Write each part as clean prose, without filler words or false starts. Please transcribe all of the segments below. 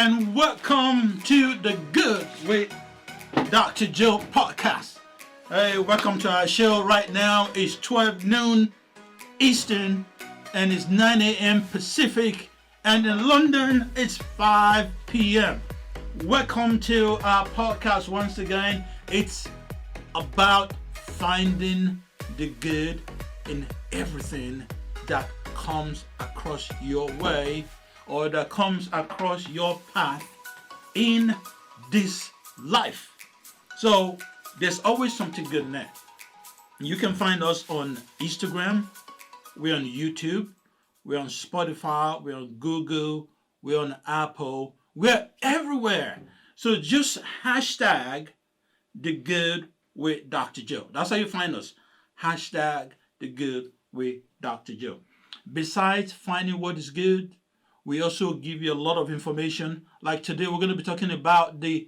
and welcome to the Good with Dr. Joe podcast. Hey, welcome to our show. Right now it's 12 noon Eastern and it's 9 a.m. Pacific, and in London it's 5 p.m. Welcome to our podcast once again. It's about finding the good in everything that comes across your way or that comes across your path in this life. So there's always something good in there. You can find us on Instagram, we're on YouTube, we're on Spotify, we're on Google, we're on Apple, we're everywhere. So just hashtag the good with Dr. Joe. That's how you find us. Hashtag the good with Dr. Joe. Besides finding what is good, we also give you a lot of information. Like today, we're going to be talking about the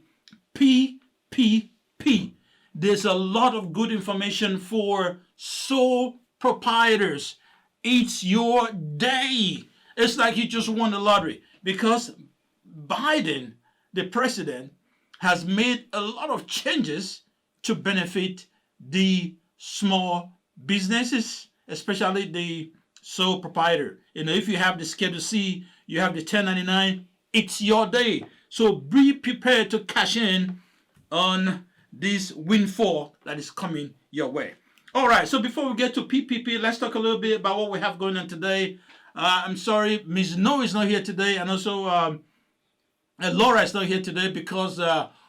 PPP. There's a lot of good information for sole proprietors. It's your day. It's like you just won the lottery, because Biden, the president, has made a lot of changes to benefit the small businesses, especially the sole proprietor. If you have the Schedule C, you have the 1099, it's your day. So be prepared to cash in on this windfall that is coming your way. All right, so before we get to PPP, let's talk a little bit about what we have going on today. I'm sorry, Ms. No is not here today, and also Laura is not here today because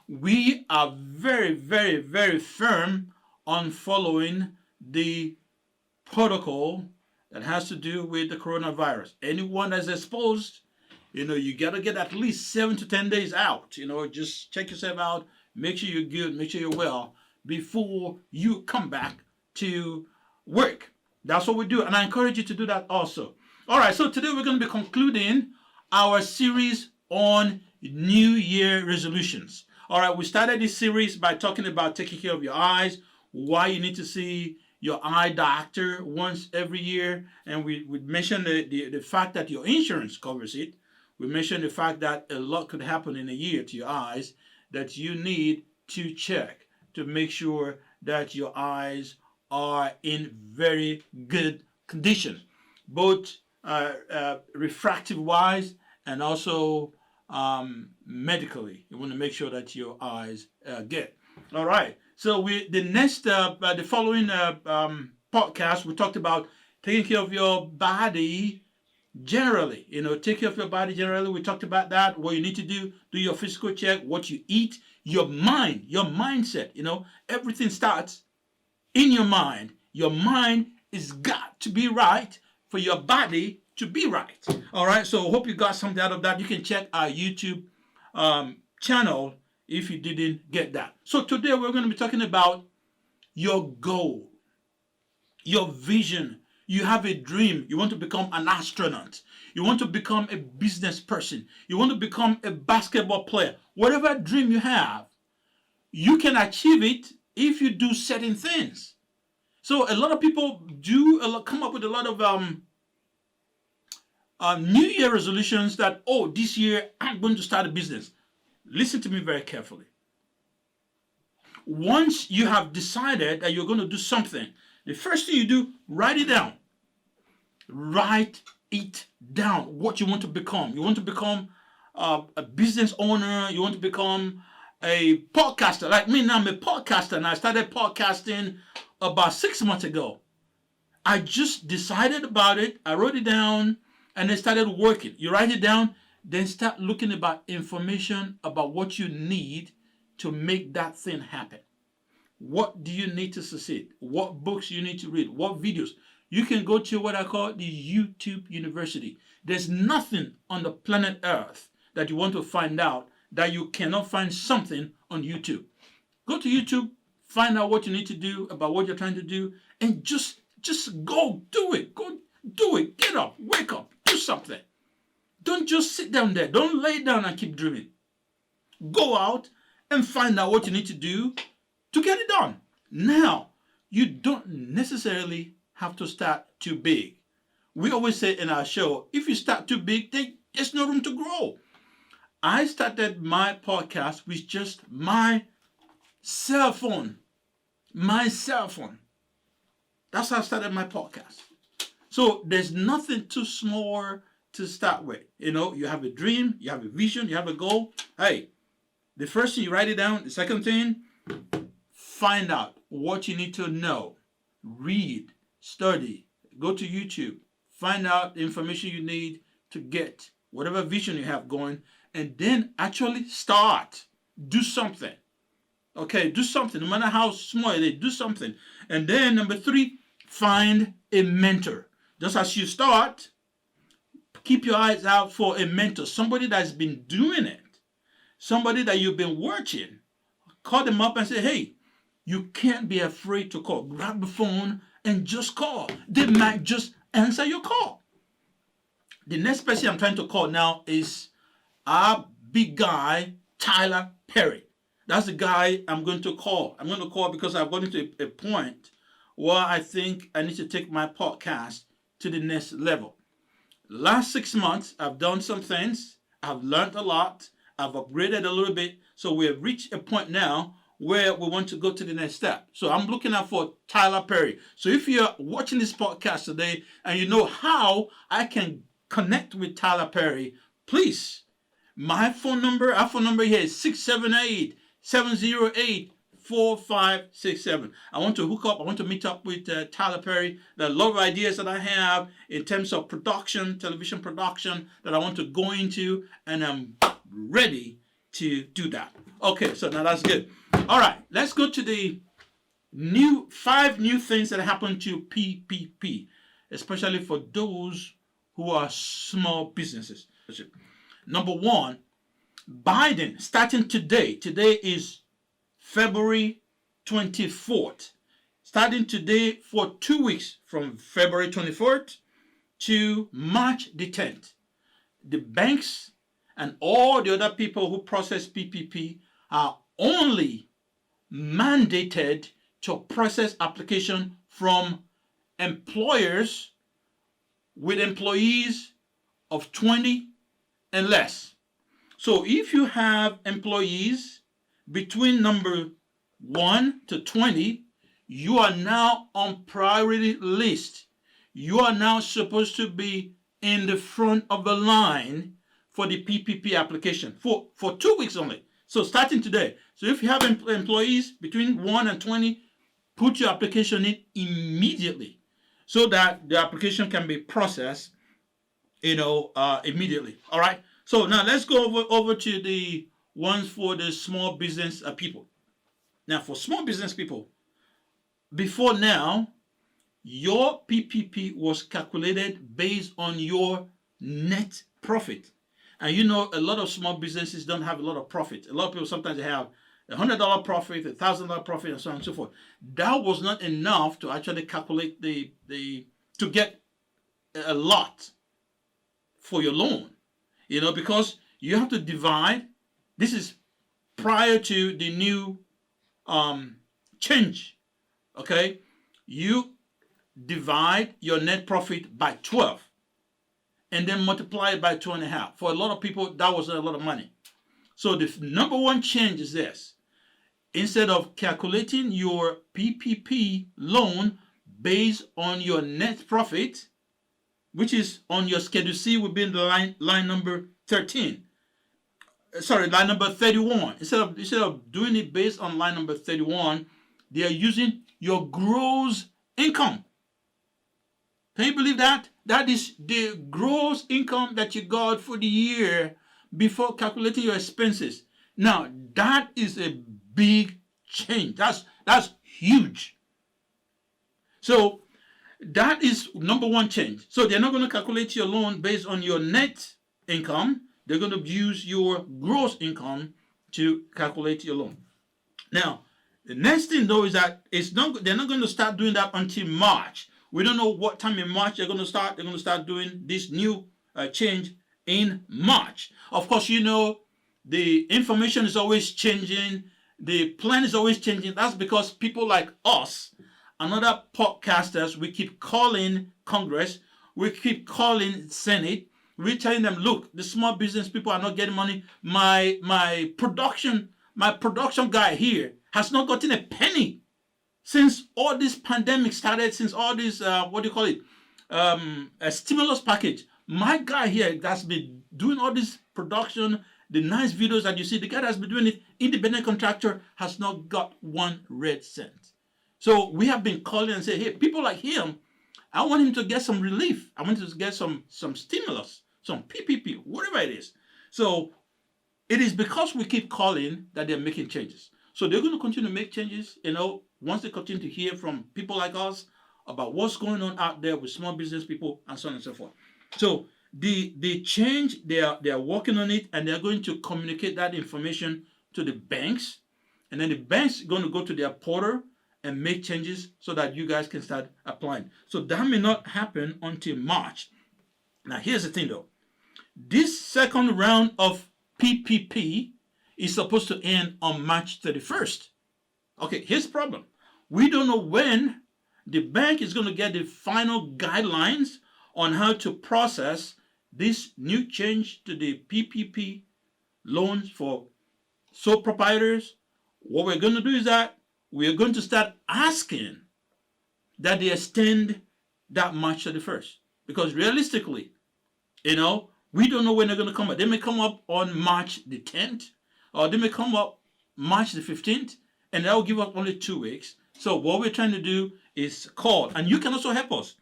we are very, very, very firm on following the protocol that has to do with the coronavirus. Anyone that's exposed, you got to get at least 7 to 10 days out. Just check yourself out, make sure you're good, make sure you're well before you come back to work. That's what we do, and I encourage you to do that also. All right, so today we're going to be concluding our series on New Year resolutions. All right, we started this series by talking about taking care of your eyes, why you need to see your eye doctor once every year, and we mentioned the fact that your insurance covers it. We mentioned the fact that a lot could happen in a year to your eyes that you need to check to make sure that your eyes are in very good condition, both refractive wise and also medically. You want to make sure that your eyes get. All right. So the following podcast, we talked about taking care of your body generally. Take care of your body generally. We talked about that, what you need to do your physical check, what you eat, your mind, your mindset. Everything starts in your mind. Your mind is got to be right for your body to be right. All right. So hope you got something out of that. You can check our YouTube channel if you didn't get that. So today we're going to be talking about your goal, your vision. You have a dream. You want to become an astronaut. You want to become a business person. You want to become a basketball player. Whatever dream you have, you can achieve it if you do certain things. So a lot of people come up with a lot of New Year resolutions that, this year I'm going to start a business. Listen to me very carefully. Once you have decided that you're going to do something, the first thing you do, write it down. Write it down, what you want to become. You want to become a business owner. You want to become a podcaster. Like me now, I'm a podcaster, and I started podcasting about 6 months ago. I just decided about it. I wrote it down, and then started working. You write it down, then start looking about information about what you need to make that thing happen. What do you need to succeed? What books you need to read? What videos? You can go to what I call the YouTube University. There's nothing on the planet Earth that you want to find out that you cannot find something on YouTube. Go to YouTube, find out what you need to do about what you're trying to do, and just go do it. Go do it. Get up, wake up, do something. Don't just sit down there. Don't lay down and keep dreaming. Go out and find out what you need to do to get it done. Now, you don't necessarily have to start too big. We always say in our show, if you start too big, then there's no room to grow. I started my podcast with just my cell phone. My cell phone. That's how I started my podcast. So there's nothing too small to start with. You have a dream, you have a vision, you have a goal. Hey, the first thing, you write it down. The second thing, find out what you need to know. Read, study, go to YouTube, find out the information you need to get whatever vision you have going, and then actually start. Do something. Okay, do something. No matter how small it is, do something. And then number 3, find a mentor. Just as you start, keep your eyes out for a mentor, somebody that's been doing it, somebody that you've been watching. Call them up and say, hey, you can't be afraid to call. Grab the phone and just call. They might just answer your call. The next person I'm trying to call now is our big guy, Tyler Perry. That's the guy I'm going to call. I'm going to call because I've gotten to a point where I think I need to take my podcast to the next level. Last 6 months, I've done some things. I've learned a lot. I've upgraded a little bit. So we have reached a point now where we want to go to the next step. So I'm looking out for Tyler Perry. So if you're watching this podcast today and you know how I can connect with Tyler Perry, please, our phone number here is 678-708-4567. I want to hook up. I want to meet up with Tyler Perry. There are a lot of ideas that I have in terms of production, television production, that I want to go into, and I'm ready to do that. Okay, so now that's good. All right, let's go to the 5 new things that happened to PPP, especially for those who are small businesses. Number 1, Biden, starting today. Today is February 24th. Starting today for 2 weeks, from February 24th to March the 10th. The banks and all the other people who process PPP are only mandated to process application from employers with employees of 20 and less. So if you have employees between number 1 to 20, you are now on priority list. You are now supposed to be in the front of the line for the PPP application for 2 weeks only. So starting today. So if you have employees between 1 and 20, put your application in immediately so that the application can be processed, immediately. All right. So now let's go over to the ones for the small business people. Now, for small business people, before now, your PPP was calculated based on your net profit. And a lot of small businesses don't have a lot of profit. A lot of people, sometimes they have $100 profit, $1,000 profit, and so on and so forth. That was not enough to actually calculate to get a lot for your loan. Because you have to divide. This is prior to the new change. Okay? You divide your net profit by 12 and then multiply it by 2.5. For a lot of people, that was a lot of money. So the number 1 change is this. Instead of calculating your PPP loan based on your net profit, which is on your Schedule C, will be in the line number 13. Line number 31. Instead of doing it based on line number 31, they are using your gross income. Can you believe that? That is the gross income that you got for the year before calculating your expenses. Now, that is a big change. That's huge. So that is number 1 change. So they're not going to calculate your loan based on your net income. They're going to use your gross income to calculate your loan. Now, the next thing though is that they're not going to start doing that until March. We don't know what time in March they're going to start. They're going to start doing this new change in March. Of course, the information is always changing. The plan is always changing. That's because people like us and other podcasters, we keep calling Congress, we keep calling Senate, We're telling them, look, the small business people are not getting money. My production guy here has not gotten a penny since all this pandemic started, since all this what do you call it, a stimulus package. My guy here that's been doing all this production, the nice videos that you see, the guy that's been doing it, independent contractor, has not got one red cent. So we have been calling and say, hey, people like him, I want him to get some relief. I want him to get some stimulus, some PPP, whatever it is. So it is because we keep calling that they're making changes. So they're going to continue to make changes, once they continue to hear from people like us about what's going on out there with small business people and so on and so forth. So the change, they are working on it, and they're going to communicate that information to the banks, and then the banks are going to go to their portal and make changes so that you guys can start applying. So that may not happen until March. Now here's the thing though. This second round of PPP is supposed to end on March 31st. Okay, here's the problem. We don't know when the bank is going to get the final guidelines on how to process this new change to the PPP loans for sole proprietors. What we're going to do is that we are going to start asking that they extend that March 31st. Because realistically, we don't know when they're going to come up. They may come up on March the 10th, or they may come up March the 15th, and that will give us only 2 weeks. So what we're trying to do is call, and you can also help us.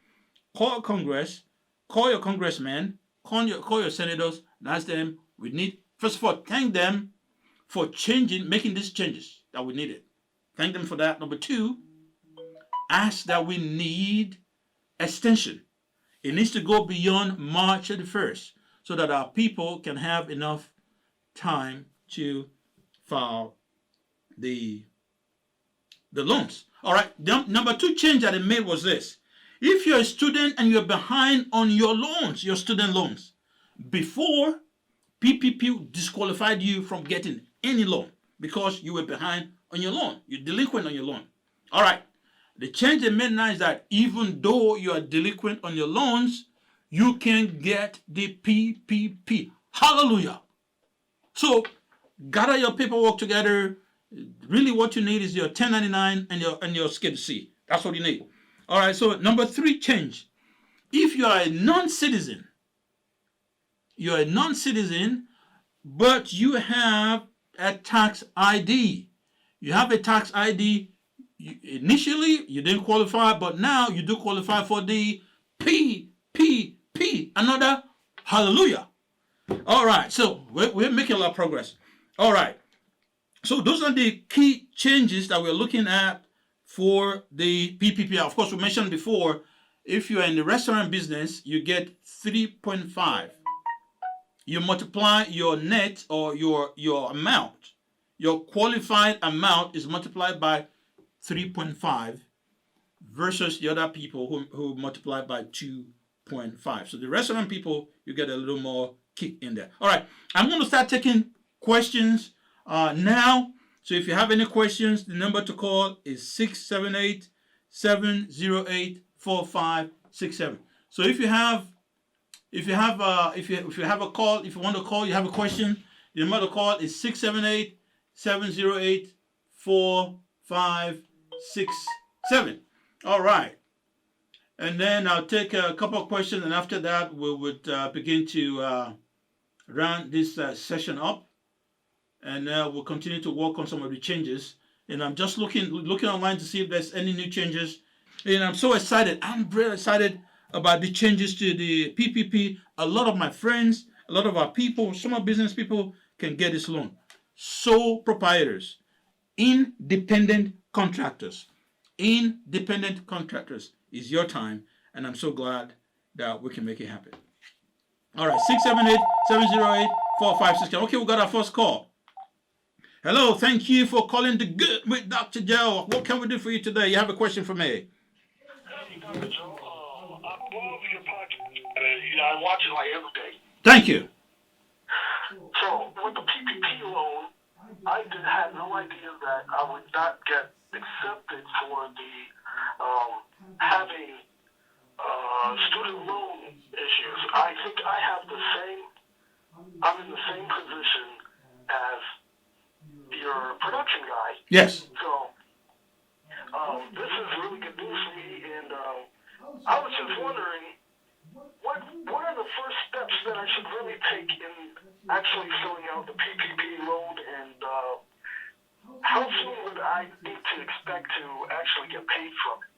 Call Congress, call your congressmen, call your senators, and ask them, we need, first of all, thank them for making these changes that we needed. Thank them for that. Number two, ask that we need extension. It needs to go beyond March 31st so that our people can have enough time to file the loans. All right. Number two change that they made was this. If you're a student and you're behind on your loans, your student loans, before PPP disqualified you from getting any loan because you were behind on your loan. You're delinquent on your loan. All right. The change they made now is that even though you are delinquent on your loans, you can get the PPP. Hallelujah. So gather your paperwork together. Really what you need is your 1099 and your Schedule C. That's what you need. All right, so number three change. If you are a non-citizen, but you have a tax ID. You have a tax ID. Initially, you didn't qualify, but now you do qualify for the PPP. Another hallelujah. All right, so we're making a lot of progress. All right. So those are the key changes that we're looking at for the PPP. Of course, we mentioned before, if you are in the restaurant business, you get 3.5. You multiply your net or your amount. Your qualified amount is multiplied by 3.5 versus the other people who multiply by 2.5. So the restaurant people, you get a little more kick in there. All right, I'm going to start taking questions now. So if you have any questions, the number to call is 678-708-4567. So if you have a call, if you want to call, you have a question, the number to call is 678-708-4567. All right. And then I'll take a couple of questions, and after that we would begin to round this session up. And we'll continue to work on some of the changes. And I'm just looking online to see if there's any new changes. And I'm so excited. I'm very excited about the changes to the PPP. A lot of my friends, a lot of our people, small business people can get this loan. Sole proprietors, independent contractors. Independent contractors is your time. And I'm so glad that we can make it happen. All right, 678-708-4567. Okay, we got our first call. Hello, thank you for calling the Good with Dr. Joe. What can we do for you today? You have a question for me. Hey, Dr. Joe, I love your podcast. I watch it like every day. Thank you. So, with the PPP loan, I had no idea that I would not get accepted for the having student loan issues. I think I have the same. I'm in the same position as your production guy. Yes. So this is really good news for me, and I was just wondering, what are the first steps that I should really take in actually filling out the PPP loan, and how soon would I need to expect to actually get paid from it?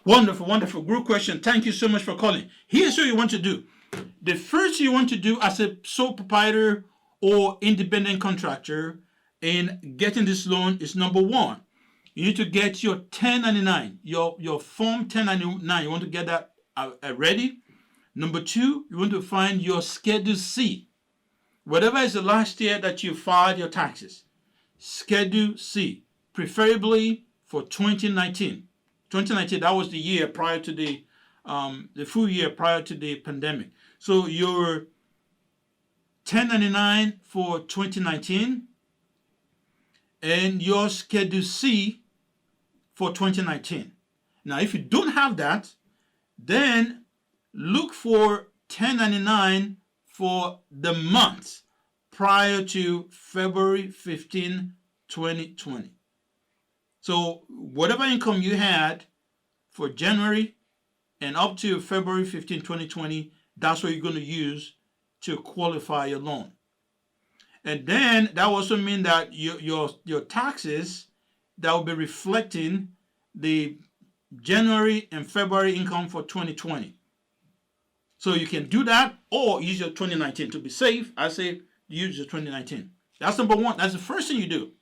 Wonderful, wonderful. Good question. Thank you so much for calling. Here's what you want to do. The first you want to do as a sole proprietor or independent contractor in getting this loan is number one, you need to get your 1099, your form 1099. You want to get that ready. Number two, you want to find your Schedule C. Whatever is the last year that you filed your taxes, Schedule C, preferably for 2019. 2019, that was the year prior to the full year prior to the pandemic. So your 1099 for 2019 and your Schedule C for 2019. Now, if you don't have that, then look for 1099 for the month prior to February 15, 2020. So whatever income you had for January and up to February 15, 2020, that's what you're going to use to qualify your loan. And then that also means that your taxes that will be reflecting the January and February income for 2020. So you can do that or use your 2019 to be safe. I say use your 2019. That's number one. That's the first thing you do.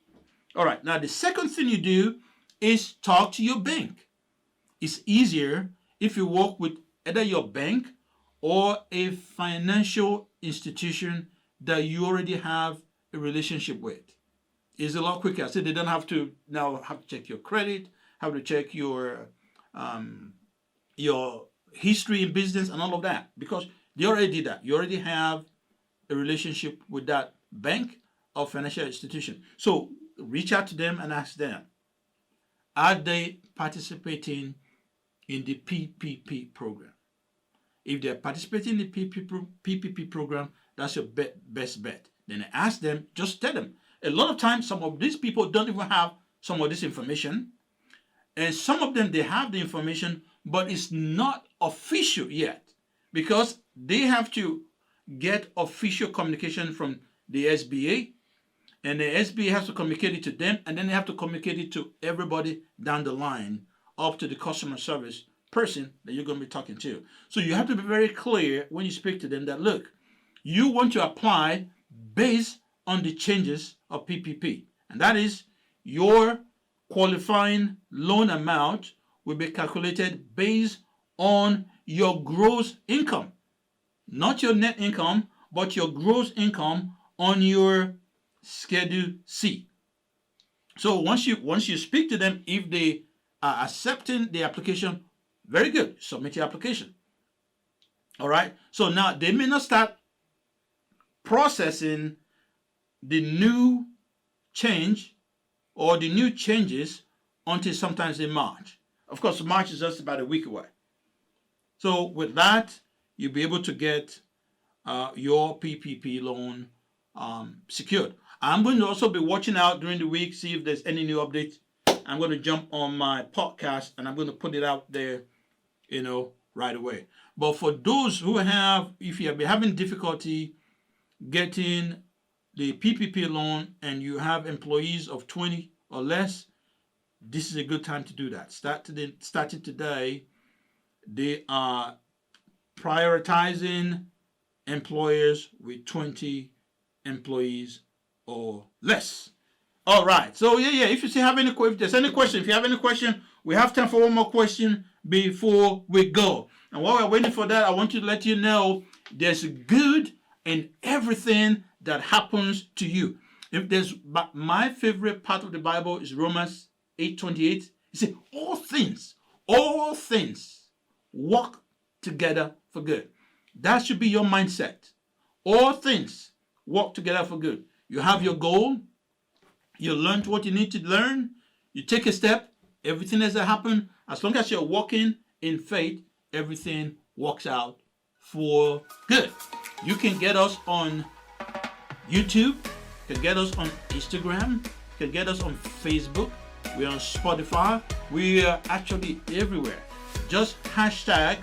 All right. Now the second thing you do is talk to your bank. It's easier if you work with either your bank or a financial institution that you already have a relationship with. It's a lot quicker. So they don't have to now have to check your credit, have to check your history in business and all of that, because they already did that. You already have a relationship with that bank or financial institution. So reach out to them and ask them, are they participating in the PPP program? If they're participating in the PPP program, that's your best bet. Then ask them, just tell them. A lot of times, some of these people don't even have some of this information. And some of them, they have the information, but it's not official yet because they have to get official communication from the SBA, and the SBA has to communicate it to them, and then they have to communicate it to everybody down the line up to the customer service person that you're going to be talking to. So you have to be very clear when you speak to them that, look, you want to apply based on the changes of PPP, and that is your qualifying loan amount will be calculated based on your gross income, not your net income, but your gross income on your Schedule C. So once you speak to them, if they are accepting the application, very good, submit your application. All right. So now they may not start processing the new change or the new changes until sometimes in March. Of course, March is just about a week away. So with that, you'll be able to get your PPP loan secured. I'm going to also be watching out during the week, see if there's any new updates. I'm going to jump on my podcast and I'm going to put it out there, right away. But for those who if you have been having difficulty getting the PPP loan and you have employees of 20 or less, this is a good time to do that. Starting today, they are prioritizing employers with 20 employees or less. All right. So if you have any question, we have time for one more question before we go. And while we're waiting for that, I want to let you know there's good in everything that happens to you. If there's my favorite part of the Bible is Romans 8:28. It says all things work together for good. That should be your mindset. All things work together for good. You have your goal. You learned what you need to learn. You take a step. Everything has to happen. As long as you're walking in faith, everything works out for good. You can get us on YouTube, you can get us on Instagram, you can get us on Facebook, we're on Spotify, we are actually everywhere. Just hashtag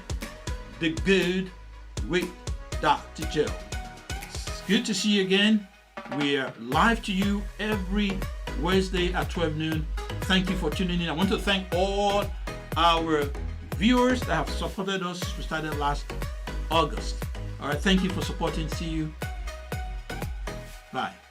the good with Dr. Joe. It's good to see you again. We are live to you every Wednesday at 12 noon. Thank you for tuning in. I want to thank all our viewers that have supported us. We started last August. All right, thank you for supporting. See you. Bye.